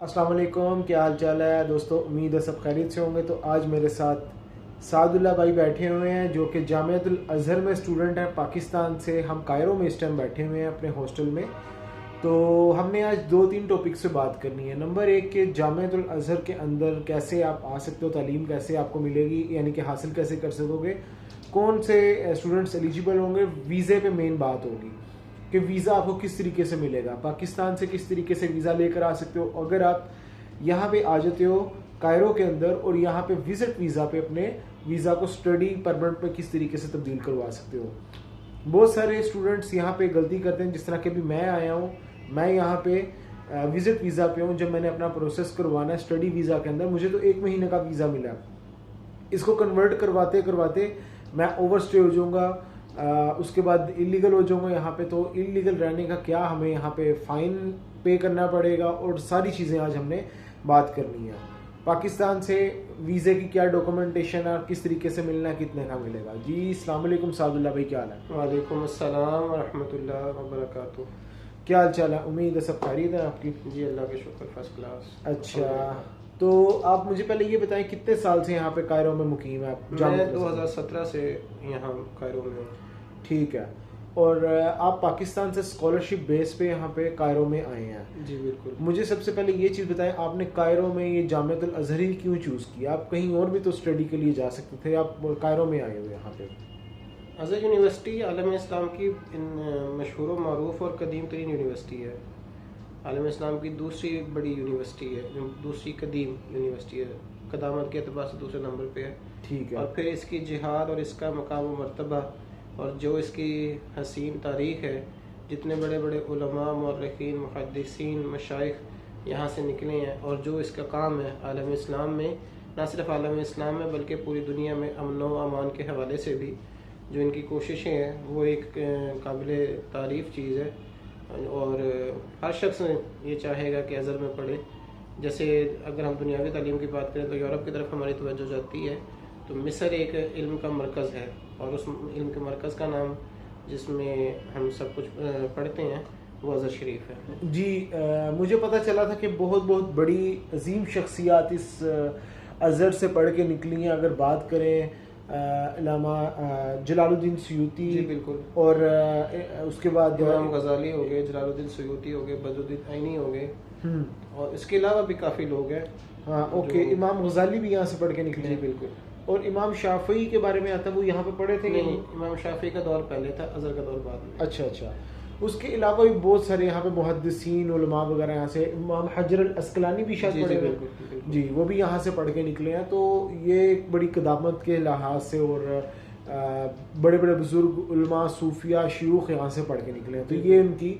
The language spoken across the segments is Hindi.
अस्सलाम वालेकुम, क्या हाल चाल है दोस्तों। उम्मीद है सब खैरियत से होंगे। तो आज मेरे साथ सादुल्ला भाई बैठे हुए हैं जो कि जामियातुल अज़हर में स्टूडेंट हैं पाकिस्तान से। हम कायरो में इस टाइम बैठे हुए हैं अपने हॉस्टल में। तो हमने आज दो तीन टॉपिक से बात करनी है। नंबर एक कि जामियातुल अज़हर के अंदर कैसे आप आ सकते हो, तालीम कैसे आपको मिलेगी, यानी कि हासिल कैसे कर सकोगे, कौन से स्टूडेंट्स एलिजिबल होंगे, वीज़े पे मेन बात होगी कि वीज़ा आपको किस तरीके से मिलेगा, पाकिस्तान से किस तरीके से वीज़ा लेकर आ सकते हो। अगर आप यहाँ पे आ जाते हो कायरो के अंदर और यहाँ पे विजिट वीज़ा पे अपने वीज़ा को स्टडी परमानेंट पे किस तरीके से तब्दील करवा सकते हो। बहुत सारे स्टूडेंट्स यहाँ पे गलती करते हैं, जिस तरह के भी मैं आया हूँ। मैं यहाँ पे विजिट वीज़ा पे हूँ। जब मैंने अपना प्रोसेस करवाना है स्टडी वीज़ा के अंदर, मुझे तो 1 महीने का वीज़ा मिला। इसको कन्वर्ट करवाते करवाते मैं ओवर स्टे हो जाऊँगा, उसके बाद इलीगल हो जाऊँगा यहाँ पे। तो इलीगल रहने का क्या, हमें यहाँ पे फ़ाइन पे करना पड़ेगा और सारी चीज़ें आज हमने बात करनी है। पाकिस्तान से वीज़े की क्या डॉक्यूमेंटेशन है, किस तरीके से मिलना है, कितने का मिलेगा। जी अस्सलाम वालेकुम सादुल्ला भाई, क्या हाल है। वालेकुम अस्सलाम वरहमतुल्लाहि वबरकातुहू। क्या हाल चाल है, उम्मीद है सब खैरियत है आपकी। जी अल्लाह के शुक्र, फर्स्ट क्लास। अच्छा, तो आप मुझे पहले ये बताएं कितने साल से यहाँ पे कायरो में मुकीम है आप। मैं 2017 से यहाँ कायरो में हूँ। ठीक है। और आप पाकिस्तान से स्कॉलरशिप बेस पे यहाँ पे कायरो में आए हैं। जी बिल्कुल। मुझे सबसे पहले ये चीज़ बताएं, आपने कायरो में ये जामियातुल अज़हर ही क्यों चूज़ किया। आप कहीं और भी तो स्टडी के लिए जा सकते थे, आप कायरो में आए हुए यहाँ पे। अज़हर यूनिवर्सिटी आलम इस्लाम की मशहूर मरूफ और कदीम तरीन यूनिवर्सिटी है। आलम इस्लाम की दूसरी बड़ी यूनिवर्सिटी है, दूसरी कदीम यूनिवर्सिटी है, कदामत के अतबार से दूसरे नंबर पे है। ठीक है। और फिर इसकी जिहाद और इसका मकाम व मर्तबा और जो इसकी हसीन तारीख़ है, जितने बड़े बड़े उलमा, मौर्रिखीन, मुहद्दिसीन, मशाइख यहाँ से निकले हैं, और जो इसका काम है आलम इस्लाम में, ना सिर्फ आलम इस्लाम में बल्कि पूरी दुनिया में अमन व अमान के हवाले से भी जो इनकी कोशिशें हैं, वो एक काबिल तारीफ़ चीज़ है। और हर शख्स ये चाहेगा कि अज़हर में पढ़े। जैसे अगर हम दुनियावी तालीम की बात करें तो यूरोप की तरफ हमारी तवज्जो जाती है, तो मिस्र एक इल्म का मरकज़ है, और उस इल्म के मरकज़ का नाम जिसमें हम सब कुछ पढ़ते हैं वो अज़हर शरीफ है। जी मुझे पता चला था कि बहुत बहुत बड़ी अजीम शख्सियात इस अज़हर से पढ़ के निकली हैं। अगर बात करें इलामा जलालुद्दीन सयूती। जी बिल्कुल। और उसके बाद इमाम गज़ाली हो गए, जलालुद्दीन सयूती हो गए, बदरुद्दीन आइनी हो गए, और इसके अलावा भी काफ़ी लोग हैं। हाँ ओके, इमाम गज़ाली भी यहाँ से पढ़ के निकले। जी बिल्कुल। और इमाम शाफी के बारे में आता, वो यहाँ पे पढ़े थे? नहीं, इमाम शाफी का दौर पहले था, अज़हर का दौर बाद में। अच्छा अच्छा। उसके अलावा भी बहुत सारे यहाँ पे मुहद्दिसीन उलमा वगैरह यहाँ से, इमाम हजर अल अस्कलानी भी शायद पढ़े हुए। जी, वो भी यहाँ से पढ़ के निकले हैं। तो ये एक बड़ी कदामत के लिहाज से और बड़े बड़े बुजुर्ग उलमा, सूफिया, शयूख यहाँ से पढ़ के निकले हैं। तो ये उनकी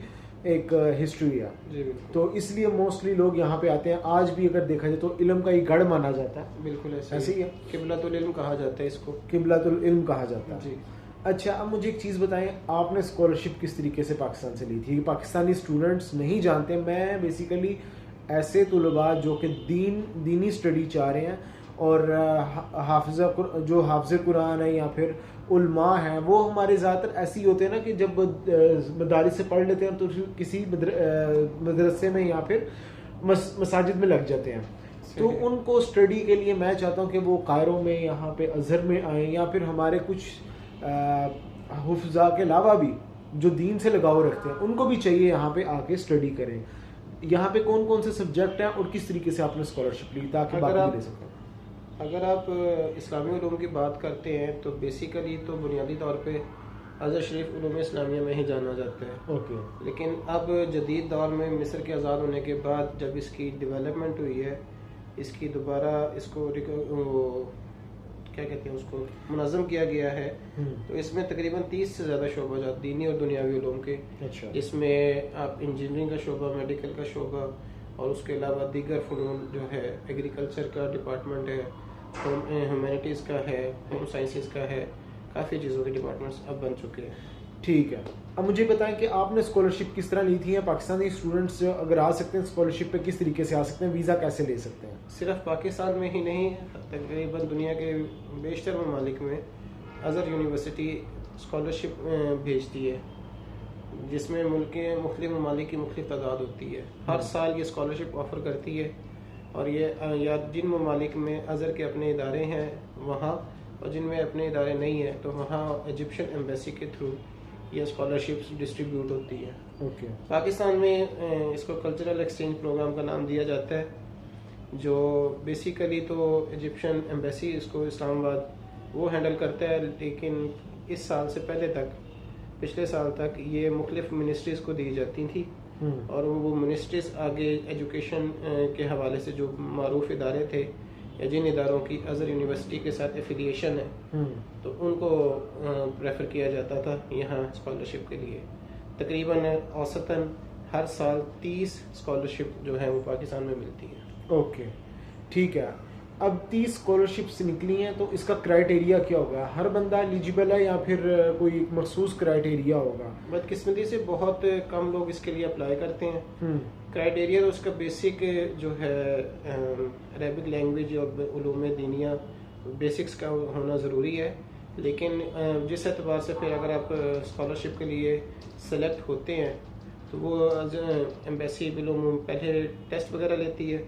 एक हिस्ट्री है। जी बिल्कुल। तो इसलिए मोस्टली लोग यहाँ पे आते हैं। आज भी अगर देखा जाए तो इल्म का ये गढ़ माना जाता है। बिल्कुल ऐसे ही है, किबलतुल इल्म कहा जाता है इसको। किबलतुल इल्म कहा जाता है। जी। अच्छा, अब मुझे एक चीज़ बताएं, आपने स्कॉलरशिप किस तरीके से पाकिस्तान से ली थी। पाकिस्तानी स्टूडेंट्स नहीं जानते, मैं बेसिकली ऐसे तलबा जो कि दीनी स्टडी चाह रहे हैं और जो हाफिज़ कुरान है या फिर उलमा हैं, वो हमारे ज़्यादातर ऐसे ही होते हैं ना कि जब मदारिस से पढ़ लेते हैं तो किसी मदरसे में या फिर मसाजिद में लग जाते हैं। तो उनको स्टडी के लिए मैं चाहता हूँ कि वो कायरो में, यहाँ पे अज़हर में आएँ, या फिर हमारे कुछ हुफ़्ज़ा के अलावा भी जो दीन से लगाव रखते हैं उनको भी चाहिए यहाँ पे आके स्टडी करें। यहाँ पे कौन कौन से सब्जेक्ट हैं और किस तरीके से आपने स्कॉलरशिप ली ताकि बाकी भी ले सकें। अगर आप इस्लामी उलूम की बात करते हैं तो बेसिकली तो बुनियादी तौर पे अज़हर शरीफ उलूम इस्लामिया में ही जाना जाता है। ओके। लेकिन अब जदीद दौर में मिस्र के आज़ाद होने के बाद जब इसकी डेवलपमेंट हुई है, इसकी दोबारा इसको क्या कहते हैं उसको मुनज़्ज़म किया गया है, तो इसमें तकरीबन 30 से ज़्यादा शोबा जाते दीनी और दुनियावी उलूम के। अच्छा। इसमें आप इंजीनियरिंग का शोबा, मेडिकल का शोबा, और उसके अलावा दीगर फ़नून जो है, एग्रीकल्चर का डिपार्टमेंट है, ह्यूमैनिटीज़ का है, होम साइंसेस का है, काफ़ी चीज़ों के डिपार्टमेंट्स अब बन चुके हैं। ठीक है। अब मुझे बताएं कि आपने स्कॉलरशिप किस तरह ली थी, या पाकिस्तानी स्टूडेंट्स अगर आ सकते हैं स्कॉलरशिप पे किस तरीके से आ सकते हैं, वीज़ा कैसे ले सकते हैं। सिर्फ पाकिस्तान में ही नहीं, तकरीबन दुनिया के बेशतर ममालिक में अज़हर यूनिवर्सिटी स्कॉलरशिप भेजती है। जिसमें मुल्क के मुख्तलिफ ममालिक की मुख्तलिफ तादाद होती है। हर साल ये स्कॉलरशिप ऑफ़र करती है, और ये या जिन ममालिक में अज़हर के अपने इदारे हैं वहाँ, और जिनमें अपने इदारे नहीं हैं तो वहाँ इजिप्शियन एम्बेसी के थ्रू ये स्कॉलरशिप्स डिस्ट्रीब्यूट होती है। ओके। पाकिस्तान में इसको कल्चरल एक्सचेंज प्रोग्राम का नाम दिया जाता है, जो बेसिकली तो इजिप्शियन एम्बेसी इसको इस्लामाबाद वो हैंडल करता है, लेकिन इस साल से पहले तक, पिछले साल तक ये मुख्तलिफ मिनिस्ट्रीज़ को दी जाती थी, और वो मिनिस्ट्रीज़ आगे एजुकेशन के हवाले से जो मारूफ इदारे थे या जिन इदारों की अज़हर यूनिवर्सिटी के साथ एफिलिएशन है तो उनको प्रेफर किया जाता था यहाँ स्कॉलरशिप के लिए। तकरीबन औसतन हर साल 30 स्कॉलरशिप जो है वो पाकिस्तान में मिलती है। ओके, ठीक है। अब 30 स्कॉलरशिप्स निकली हैं तो इसका क्राइटेरिया क्या होगा? हर बंदा एलिजिबल है या फिर कोई मखसूस क्राइटेरिया होगा? बदकिस्मती से बहुत कम लोग इसके लिए अप्लाई करते हैं। क्राइटेरिया तो उसका बेसिक जो है अरबिक लैंग्वेज और उलूम दीनिया बेसिक्स का होना ज़रूरी है, लेकिन जिस एतबार से फिर अगर आप स्कॉलरशिप के लिए सेलेक्ट होते हैं तो वो एम्बेसी बिलूम पहले टेस्ट वगैरह लेती है,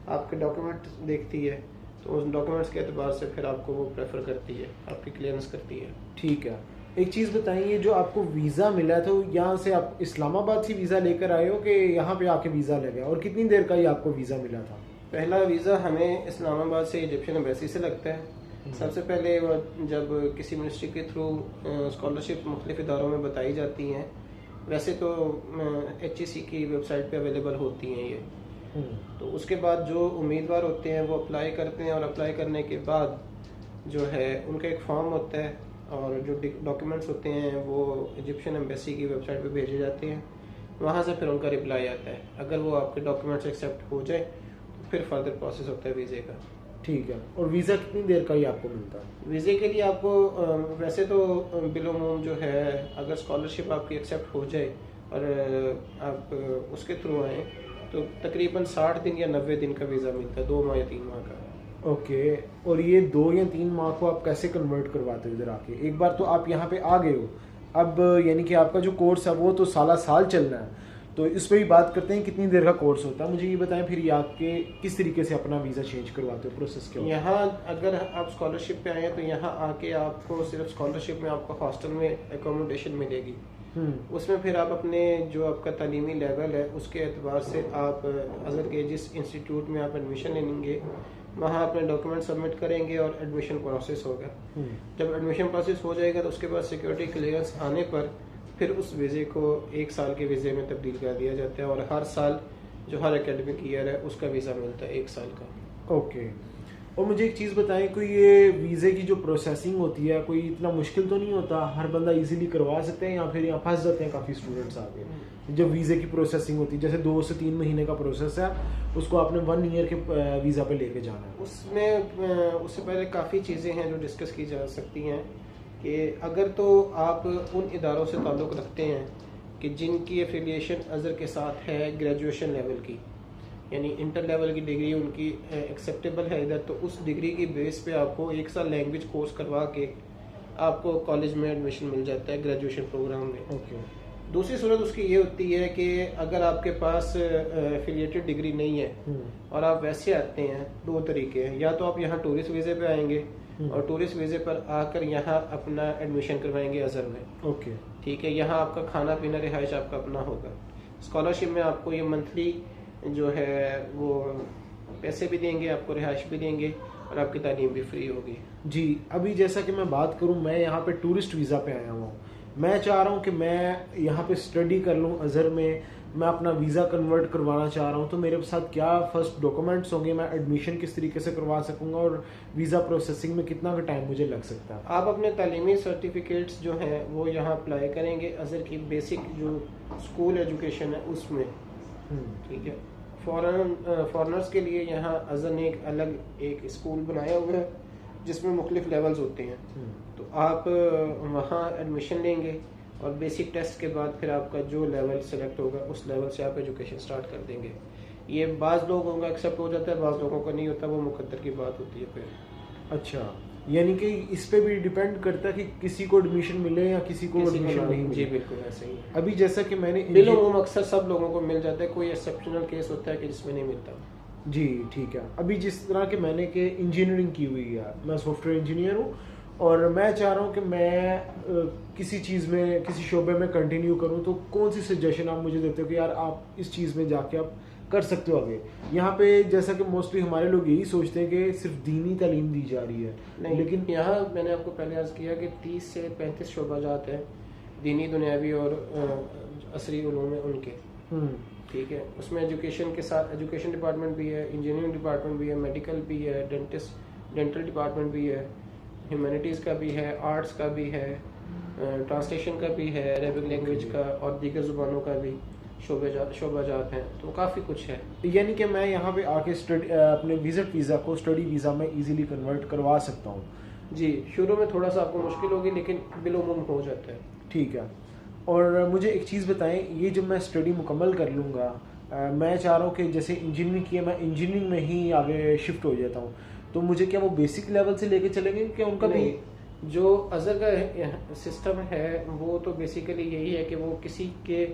आपके डॉक्यूमेंट देखती है, तो उस डॉक्यूमेंट्स के एतबार से फिर आपको वो प्रेफर करती है, आपकी क्लियरेंस करती है। ठीक है। एक चीज़ बताइए, जो आपको वीज़ा मिला था यहाँ से आप इस्लामाबाद से वीज़ा लेकर आए हो कि यहाँ पे आके वीज़ा लगा, और कितनी देर का ये आपको वीज़ा मिला था? पहला वीज़ा हमें इस्लामाबाद से इजिप्शियन एम्बेसी से लगता है। सबसे पहले जब किसी मिनिस्ट्री के थ्रू स्कॉलरशिप मुख्तलिफ इदारों में बताई जाती हैं, वैसे तो HEC की वेबसाइट पे अवेलेबल होती हैं ये, तो उसके बाद जो उम्मीदवार होते हैं वो अप्लाई करते हैं, और अप्लाई करने के बाद जो है उनका एक फॉर्म होता है और जो डॉक्यूमेंट्स होते हैं वो इजिप्शियन एम्बेसी की वेबसाइट पे भेजे जाते हैं। वहाँ से फिर उनका रिप्लाई आता है, अगर वो आपके डॉक्यूमेंट्स एक्सेप्ट हो जाए तो फिर फर्दर प्रोसेस होता है वीज़े का। ठीक है। और वीज़ा कितनी देर का ही आपको मिलता है? वीज़े के लिए आपको वैसे तो बिलोमूम जो है, अगर स्कॉलरशिप आपकी एक्सेप्ट हो जाए और आप उसके थ्रू आएँ तो तकरीबन 60 दिन या 90 दिन का वीज़ा मिलता है, 2 माह या 3 माह का। ओके। और ये 2 या 3 माह को आप कैसे कन्वर्ट करवाते हो इधर आके? एक बार तो आप यहाँ पे आ गए हो, अब यानी कि आपका जो कोर्स है वो तो साल चलना है, तो इस पर भी बात करते हैं कितनी देर का कोर्स होता है। मुझे ये बताएं फिर ये आपके किस तरीके से अपना वीज़ा चेंज करवाते हो, प्रोसेस क्या होता है? यहाँ अगर आप स्कॉलरशिप पे आए हैं तो यहाँ आके आपको सिर्फ स्कॉलरशिप में आपको हॉस्टल में एकोमोडेशन मिलेगी। उसमें फिर आप अपने जो आपका तालीमी लेवल है उसके एतबार से आप अज़हर के जिस इंस्टीट्यूट में आप एडमिशन लेंगे वहाँ अपने डॉक्यूमेंट सबमिट करेंगे और एडमिशन प्रोसेस होगा। जब एडमिशन प्रोसेस हो जाएगा तो उसके बाद सिक्योरिटी क्लियरेंस आने पर फिर उस वीज़े को 1 साल के वीज़े में तब्दील कर दिया जाता है, और हर साल जो हर एकेडमिक ईयर है उसका वीज़ा मिलता है 1 साल का। ओके। और मुझे एक चीज़ बताएं, कोई ये वीज़े की जो प्रोसेसिंग होती है कोई इतना मुश्किल तो नहीं होता? हर बंदा इजीली करवा सकते हैं या फिर यहाँ फंस जाते हैं काफ़ी स्टूडेंट्स आके? जब वीज़े की प्रोसेसिंग होती है, जैसे 2 से 3 महीने का प्रोसेस है, उसको आपने 1 ईयर के वीज़ा पे लेके जाना है, उसमें उससे पहले काफ़ी चीज़ें हैं जो डिस्कस की जा सकती हैं कि अगर तो आप उन इदारों से ताल्लुक़ रखते हैं कि जिनकी एफिलिएशन अज़हर के साथ है ग्रेजुएशन लेवल की, यानी इंटर लेवल की डिग्री उनकी एक्सेप्टेबल है इधर, तो उस डिग्री की बेस पे आपको 1 साल लैंग्वेज कोर्स करवा के आपको कॉलेज में एडमिशन मिल जाता है ग्रेजुएशन प्रोग्राम में। ओके। दूसरी सूरत उसकी ये होती है कि अगर आपके पास एफिलिएटेड डिग्री नहीं है और आप वैसे आते हैं, 2 तरीके हैं, या तो आप यहाँ टूरिस्ट वीज़े पे आएंगे और टूरिस्ट वीज़े पर आकर यहाँ अपना एडमिशन करवाएंगे अज़हर में। ओके। ठीक है, यहाँ आपका खाना पीना रिहाइश आपका अपना होगा। स्कॉलरशिप में आपको ये मंथली जो है वो पैसे भी देंगे, आपको रिहाइश भी देंगे और आपकी तालीम भी फ्री होगी। जी। अभी जैसा कि मैं बात करूं, मैं यहाँ पे टूरिस्ट वीज़ा पे आया हुआ हूँ, मैं चाह रहा हूँ कि मैं यहाँ पे स्टडी कर लूँ अज़हर में, मैं अपना वीज़ा कन्वर्ट करवाना चाह रहा हूँ, तो मेरे साथ क्या फर्स्ट डॉक्यूमेंट्स होंगे, मैं एडमिशन किस तरीके से करवा सकूँगा और वीज़ा प्रोसेसिंग में कितना का टाइम मुझे लग सकता है? आप अपने तालीमी सर्टिफिकेट्स जो हैं वो यहाँ अप्लाई करेंगे अज़हर की बेसिक जो स्कूल एजुकेशन है उसमें। ठीक है, फॉरेनर्स के लिए यहाँ अज़हर ने एक अलग एक स्कूल बनाया हुआ है जिसमें मुख्तलिफ लेवल्स होते हैं, तो आप वहाँ एडमिशन लेंगे और बेसिक टेस्ट के बाद फिर आपका जो लेवल सेलेक्ट होगा उस लेवल से आप एजुकेशन स्टार्ट कर देंगे। ये बाज़ लोगों का एक्सेप्ट हो जाता है, बाज़ लोगों का नहीं होता, वो मुकद्दर की बात होती है फिर। अच्छा, यानी कि इस पे भी डिपेंड करता है कि किसी को एडमिशन मिले या किसी को एडमिशन नहीं जी मिले। बिल्कुल ऐसे ही है। अभी जैसा कि मैंने बिलोमुम अक्सर सब लोगों को मिल जाता है, कोई एक्सेप्शनल केस होता है कि जिसमें नहीं मिलता। जी ठीक है। अभी जिस तरह के मैंने कि इंजीनियरिंग की हुई है, मैं सॉफ्टवेयर इंजीनियर हूँ और मैं चाह रहा हूँ कि मैं किसी चीज़ में, किसी शोबे में कंटिन्यू करूँ, तो कौन सी सजेशन आप मुझे देते हो कि यार आप इस चीज़ में जाके आप कर सकते हो आगे? यहाँ पे जैसा कि मोस्टली हमारे लोग यही सोचते हैं कि सिर्फ दीनी तालीम दी जा रही है, नहीं, लेकिन यहाँ मैंने आपको पहले अर्ज़ किया कि 30 से 35 शोबाजात हैं, दीनी, दुनियावी और असरी उलूम में उनके। ठीक है, उसमें एजुकेशन के साथ एजुकेशन डिपार्टमेंट भी है, इंजीनियरिंग डिपार्टमेंट भी है, मेडिकल भी है, डेंटल डिपार्टमेंट भी है, ह्यूमैनिटीज़ का भी है, आर्ट्स का भी है, ट्रांसलेशन का भी है, अरबिक लैंग्वेज का और दीगर ज़ुबानों का भी शोबाजात हैं, तो काफ़ी कुछ है। यानी कि मैं यहाँ पे आके अपने विजिट वीज़ा को स्टडी वीज़ा में इजीली कन्वर्ट करवा सकता हूँ? जी, शुरू में थोड़ा सा आपको मुश्किल होगी, लेकिन बिलोमुम हो जाता है। ठीक है। और मुझे एक चीज़ बताएं, ये जब मैं स्टडी मुकम्मल कर लूँगा, मैं चाह रहा हूँ कि जैसे इंजीनियरिंग किया, मैं इंजीनियरिंग में ही आगे शिफ्ट हो जाता हूँ, तो मुझे क्या वो बेसिक लेवल से लेके चलेंगे क्या उनका भी? जो अज़हर का सिस्टम है वो तो बेसिकली यही है कि वो किसी के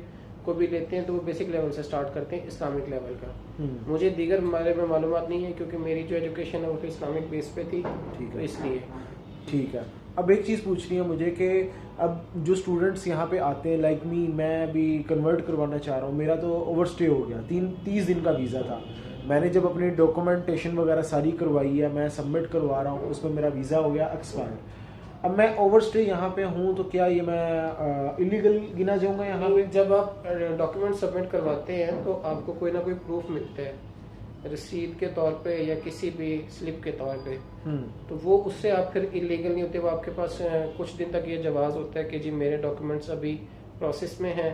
को भी लेते हैं तो वो बेसिक लेवल से स्टार्ट करते हैं, इस्लामिक लेवल का। मुझे दीगर बारे में मालूमात नहीं है क्योंकि मेरी जो एजुकेशन है वो तो इस्लामिक बेस पे थी, तो इसलिए। ठीक है। अब एक चीज़ पूछनी है मुझे कि अब जो स्टूडेंट्स यहाँ पे आते हैं, लाइक मी, मैं भी कन्वर्ट करवाना चाह रहा हूँ, मेरा तो ओवर स्टे हो गया, 30 दिन का वीज़ा था। मैंने जब अपनी डॉक्यूमेंटेशन वगैरह सारी करवाई है, मैं सबमिट करवा रहा हूँ, उसमें मेरा वीज़ा हो गया एक्सपायर। अब मैं ओवर स्टे यहाँ पे हूँ, तो क्या ये मैं इलीगल गिना जाऊँगा यहाँ पे? जब आप डॉक्यूमेंट सबमिट करवाते हैं तो आपको कोई ना कोई प्रूफ मिलता है, रसीद के तौर पे या किसी भी स्लिप के तौर पे, तो वो उससे आप फिर इलीगल नहीं होते। वो आपके पास कुछ दिन तक ये जवाब होता है कि जी मेरे डॉक्यूमेंट्स अभी प्रोसेस में हैं,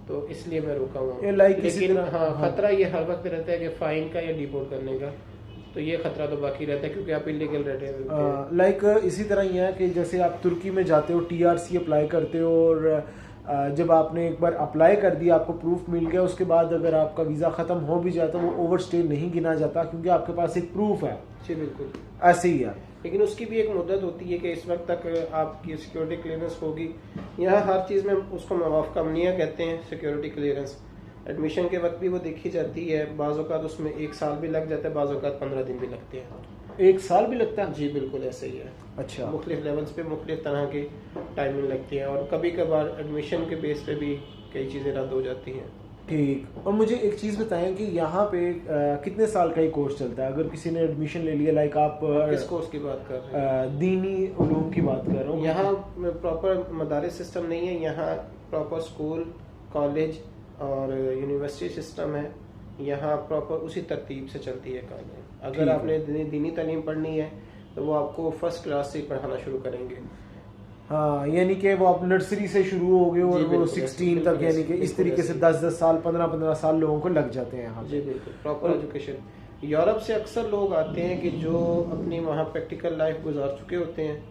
तो इसलिए मैं रुका हुआ हूँ। लेकिन हाँ, खतरा ये हर वक्त रहता है कि फाइन का या डिपोर्ट करने का, तो ये खतरा तो बाकी रहता है क्योंकि आप इलीगल रहते हैं। लाइक इसी तरह ये है कि जैसे आप तुर्की में जाते हो, TRC अप्लाई करते हो, और जब आपने एक बार अप्लाई कर दिया, आपको प्रूफ मिल गया, उसके बाद अगर आपका वीज़ा ख़त्म हो भी जाता है वो ओवर स्टे नहीं गिना जाता क्योंकि आपके पास एक प्रूफ है। जी बिल्कुल ऐसे ही है। लेकिन उसकी भी एक मुद्दत होती है कि इस वक्त तक आपकी सिक्योरिटी क्लियरेंस होगी। यहाँ हर चीज़ में उसको मवाफ़क़ा अमनिया कहते हैं, सिक्योरिटी क्लियरेंस। एडमिशन के वक्त भी वो देखी जाती है, बाज़ औक़ात उसमें 1 साल भी लग जाता है, बाज़ औक़ात 15 दिन भी लगते हैं। 1 साल भी लगता है? जी बिल्कुल ऐसे ही है। अच्छा। मुख्तलिफ लेवल्स पे मुख्तलिफ तरह की टाइमिंग लगती है और कभी कभार एडमिशन के बेस पे भी कई चीज़ें रद्द हो जाती हैं। ठीक। और मुझे एक चीज़ बताएं कि यहाँ पे कितने साल का ही कोर्स चलता है? अगर किसी ने एडमिशन ले लिया, लाइक आप किस कोर्स की बात कर रहे हैं? दीनी उलूम की बात कर रहा हूँ। यहाँ प्रॉपर मदारिस सिस्टम नहीं है, यहाँ प्रॉपर स्कूल, कॉलेज और यूनिवर्सिटी सिस्टम है। यहाँ प्रॉपर उसी तरतीब से चलती है कॉलेज। अगर आपने दीनी तालीम पढ़नी है तो वो आपको फर्स्ट क्लास से पढ़ाना शुरू करेंगे। हाँ, यानी कि वो आप नर्सरी से शुरू हो गए और वो 16 तक, यानी कि इस तरीके से 10-10 साल 15-15 साल लोगों को लग जाते हैं यहाँ। जी बिल्कुल, प्रॉपर एजुकेशन। यूरोप से अक्सर लोग आते हैं कि जो अपनी वहाँ प्रैक्टिकल लाइफ गुजार चुके होते हैं।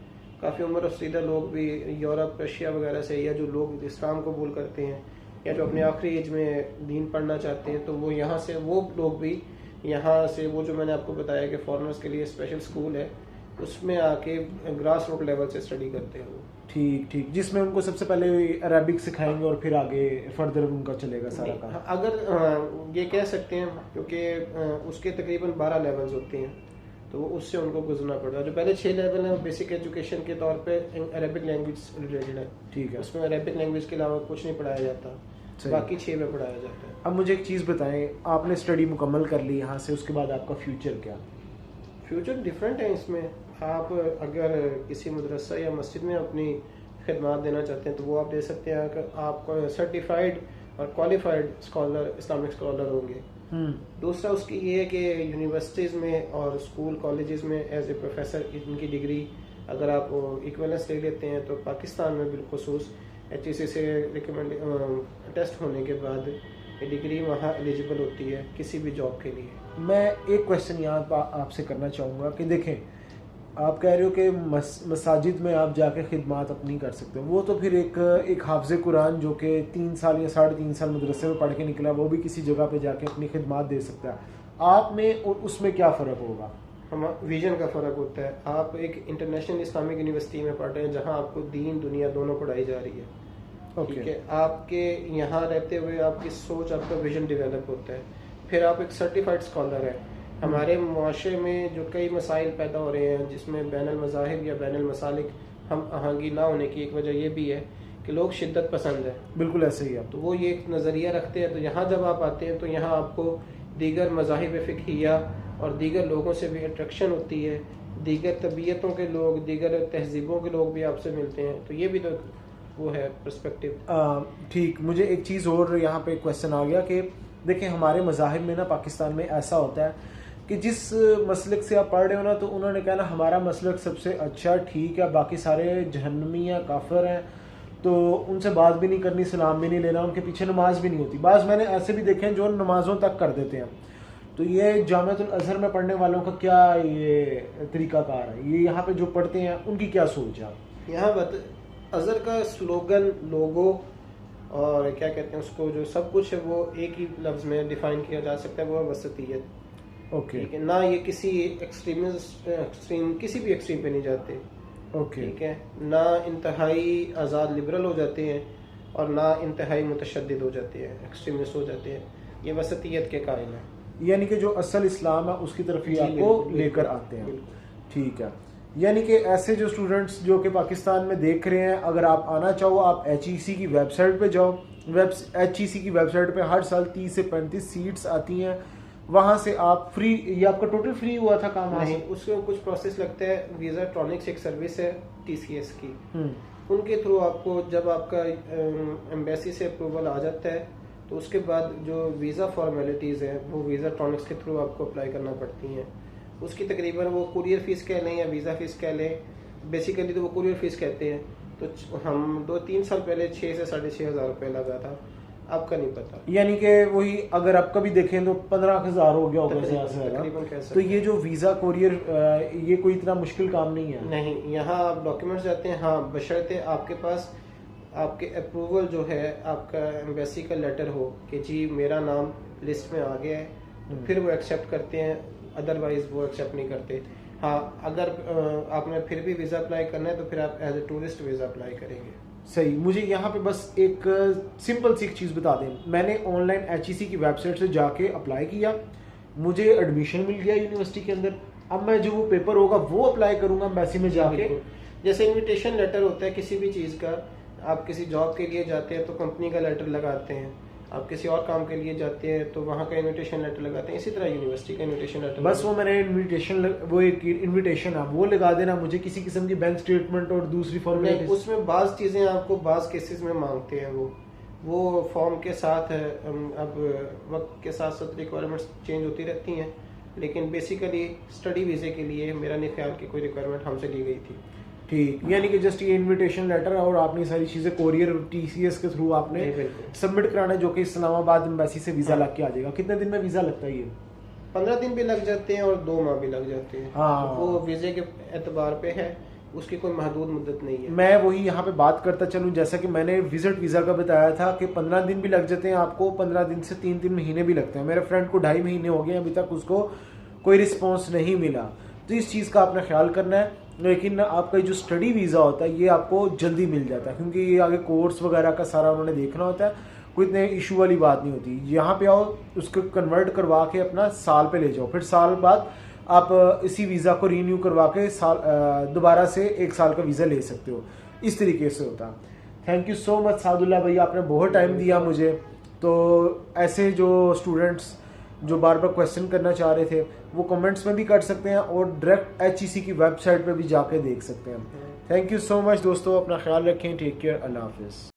काफ़ी उम्र रसीदा लोग भी यूरोप, रशिया वगैरह से, या जो लोग इस्लाम कबूल करते हैं या जो अपने आखिरी एज में दीन पढ़ना चाहते हैं, तो वो यहाँ से, वो लोग भी यहाँ से, वो जो मैंने आपको बताया कि फॉरेनर्स के लिए स्पेशल स्कूल है, उसमें आके ग्रास रूट लेवल से स्टडी करते हैं वो। ठीक, जिसमें उनको सबसे पहले अरबिक सिखाएंगे और फिर आगे फर्दर उनका चलेगा सारा काम। अगर ये कह सकते हैं क्योंकि उसके तकरीबन 12 लेवल्स होते हैं, तो वो उससे उनको गुजरना पड़ता है। जो पहले 6 लेवल हैं बेसिक एजुकेशन के तौर पे अरबिक लैंग्वेज रिलेटेड है। ठीक है, उसमें अरबिक लैंग्वेज के अलावा कुछ नहीं पढ़ाया जाता, बाकी 6 में पढ़ाया जाता है। अब मुझे एक चीज़ बताएं, आपने स्टडी मुकम्मल कर ली यहाँ से, उसके बाद आपका फ्यूचर क्या? फ्यूचर डिफरेंट है इसमें। आप अगर किसी मदरसा या मस्जिद में अपनी खिदमत देना चाहते हैं तो वो आप दे सकते हैं। अगर आप सर्टिफाइड और क्वालिफाइड स्कॉलर, इस्लामिक स्कॉलर होंगे। दूसरा उसकी ये है कि यूनिवर्सिटीज़ में और स्कूल कॉलेजेस में एज ए प्रोफेसर इनकी डिग्री अगर आप इक्वलेंस ले लेते हैं तो पाकिस्तान में बिलखुसूस HEC से रिकमेंड टेस्ट होने के बाद ये डिग्री वहाँ एलिजिबल होती है किसी भी जॉब के लिए। मैं एक क्वेश्चन यहाँ आपसे करना चाहूँगा कि देखें, आप कह रहे हो कि मसाजिद में आप जाके खिदमत अपनी कर सकते हो, वो तो फिर एक हाफिज़ कुरान जो कि 3 साल या 3.5 साल मदरसे में पढ़ के निकला, वो भी किसी जगह पे जाके अपनी खिदमत दे सकता है। आप में और उसमें क्या फ़र्क होगा? हम विजन का फ़र्क होता है। आप एक इंटरनेशनल इस्लामिक यूनिवर्सिटी में पढ़ रहे हैं जहाँ आपको दीन दुनिया दोनों पढ़ाई जा रही है। ठीक है, आपके यहाँ रहते हुए आपकी सोच, आपका विजन डेवलप होता है। फिर आप एक सर्टिफाइड स्कॉलर हैं। हमारे मुआशरे में जो कई मसाइल पैदा हो रहे हैं जिसमें बैनुल मज़ाहिब या बैनुल मसालिक हम आहंगी ना होने की एक वजह ये भी है कि लोग शिद्दत पसंद है। बिल्कुल ऐसे ही है। तो वो ये एक नज़रिया रखते हैं। तो यहाँ जब आप आते हैं तो यहाँ आपको दीगर मज़ाहिब फ़िक़हिया और दीगर लोगों से भी अट्रैक्शन होती है, दीगर तबीयतों के लोग, दीगर तहजीबों के लोग भी आपसे मिलते हैं। तो ये भी तो वो है पर्सपेक्टिव। ठीक, मुझे एक चीज़ और यहाँ पे क्वेश्चन आ गया कि देखिए हमारे मज़ाहिब में ना पाकिस्तान में ऐसा होता है कि जिस मसलक से आप पढ़ रहे हो ना तो उन्होंने कहा ना हमारा मसलक सबसे अच्छा, ठीक है, बाकी सारे जहन्नमी हैं, काफिर हैं, तो उनसे बात भी नहीं करनी, सलाम भी नहीं लेना, उनके पीछे नमाज भी नहीं होती। बाज़ मैंने ऐसे भी देखे हैं जो नमाजों तक कर देते हैं। तो ये जामियातुल अज़हर में पढ़ने वालों का क्या ये तरीक़ाकार है, ये यहाँ पे जो पढ़ते हैं उनकी क्या सोच है? यहाँ अज़हर का स्लोगन, लोगो और क्या कहते हैं उसको, जो सब कुछ है वो एक ही लफ्ज़ में डिफ़ाइन किया जा सकता है, वो है वसतियत। ओके, ठीक है, ना ये किसी एक्सट्रीम किसी भी एक्सट्रीम पे नहीं जाते। ओके, ठीक है, ना इंतहाई आज़ाद लिबरल हो जाते हैं और ना इंतहाई मुतशद्दिद हो जाते हैं, एक्सट्रीमिस्ट हो जाते हैं। ये वसतियत के कायल हैं, यानी कि जो असल इस्लाम है उसकी तरफ ही आपको लेकर आते हैं। ठीक है, यानी कि ऐसे जो स्टूडेंट्स जो कि पाकिस्तान में देख रहे हैं, अगर आप आना चाहो आप HEC की वेबसाइट पे जाओ। HEC की वेबसाइट पे हर साल 30 से 35 सीट्स आती हैं, वहाँ से आप फ्री, ये आपका टोटल फ्री हुआ था काम? नहीं, उसमें कुछ प्रोसेस लगता है। वीज़ा ट्रॉनिक्स एक सर्विस है TCS की, उनके थ्रू आपको जब आपका एम्बेसी से अप्रूवल आ जाता है तो उसके बाद जो वीज़ा फॉर्मेलिटीज़ हैं वो वीज़ा ट्रॉनिक्स के थ्रू आपको अप्लाई करना पड़ती हैं। उसकी तकरीबन वो कुरियर फ़ीस कह लें या वीज़ा फ़ीस कह लें, बेसिकली तो वो कुरियर फ़ीस कहते हैं। तो हम 2-3 साल पहले 6 से 6,500 रुपये लगा था, आपका नहीं पता। यानी कि वही अगर आप कभी देखें तो 15,000 हो गया होगा तकरीबन। तो ये जो वीज़ा कोरियर ये कोई इतना मुश्किल काम नहीं है? नहीं, यहाँ आप डॉक्यूमेंट्स जाते हैं, हाँ, बशर्ते आपके पास आपके अप्रूवल जो है, आपका एम्बेसी का लेटर हो कि जी मेरा नाम लिस्ट में आ गया है, तो फिर वो एक्सेप्ट करते हैं, अदरवाइज वो एक्सेप्ट नहीं करते। हाँ, अगर आपने फिर भी वीज़ा अप्लाई करना है तो फिर आप as a tourist visa apply करेंगे। सही। मुझे यहाँ पे बस एक सिंपल सी चीज़ बता दें, मैंने ऑनलाइन HEC की वेबसाइट से जाके अप्लाई किया, मुझे एडमिशन मिल गया यूनिवर्सिटी के अंदर। अब मैं जो वो पेपर होगा वो अप्लाई करूँगा एम्बेसी में जाके। जैसे इनविटेशन लेटर होता है किसी भी चीज़ का, आप किसी जॉब के लिए जाते हैं तो कंपनी का लेटर लगाते हैं, आप किसी और काम के लिए जाते हैं तो वहाँ का इनविटेशन लेटर लगाते हैं, इसी तरह यूनिवर्सिटी का इनविटेशन लेटर। बस वो मैंने वो एक इनविटेशन है वो लगा देना, मुझे किसी किस्म की बैंक स्टेटमेंट और दूसरी फॉर्मेलिटी उसमें बाज़ चीज़ें आपको बाज़ केसेस में मांगते हैं, वो फॉर्म के साथ है। अब वक्त के साथ साथ रिक्वायरमेंट्स चेंज होती रहती हैं, लेकिन बेसिकली स्टडी वीज़े के लिए मेरा नहीं ख्याल कि कोई रिक्वायरमेंट हमसे ली गई थी। ठीक, यानी कि जस्ट ये इनविटेशन लेटर और आपने सारी चीज़ें कोरियर TCS के थ्रू आपने सबमिट कराना है, जो कि इस्लामाबाद एम्बेसी से वीज़ा लग के आ जाएगा। कितने दिन में वीज़ा लगता है ये? 15 दिन भी लग जाते हैं और 2 माह भी लग जाते हैं। हाँ, वो वीज़े के एतबार पे है, उसकी कोई महदूद मुद्दत नहीं है। मैं वही यहाँ पे बात करता चलूँ, जैसा कि मैंने विजिट वीज़ा का बताया था कि 15 दिन भी लग जाते हैं आपको, 15 दिन से 3 महीने भी लगते हैं। मेरे फ्रेंड को 2.5 महीने हो गए, अभी तक उसको कोई रिस्पॉन्स नहीं मिला। तो इस चीज़ का आपने ख्याल करना है। लेकिन आपका जो स्टडी वीज़ा होता है ये आपको जल्दी मिल जाता है, क्योंकि ये आगे कोर्स वगैरह का सारा उन्होंने देखना होता है, कोई इतने इशू वाली बात नहीं होती। यहाँ पे आओ, उसको कन्वर्ट करवा के अपना साल पे ले जाओ, फिर साल बाद आप इसी वीज़ा को रीन्यू करवा के साल दोबारा से 1 साल का वीज़ा ले सकते हो। इस तरीके से होता है। Thank you so much Sadullah भाई, आपने बहुत टाइम दिया मुझे। तो ऐसे जो स्टूडेंट्स जो बार बार क्वेश्चन करना चाह रहे थे वो कमेंट्स में भी कर सकते हैं और डायरेक्ट HEC की वेबसाइट पे भी जाके देख सकते हैं। थैंक यू सो मच दोस्तों, अपना ख्याल रखें, टेक केयर, अल्लाह हाफिज़।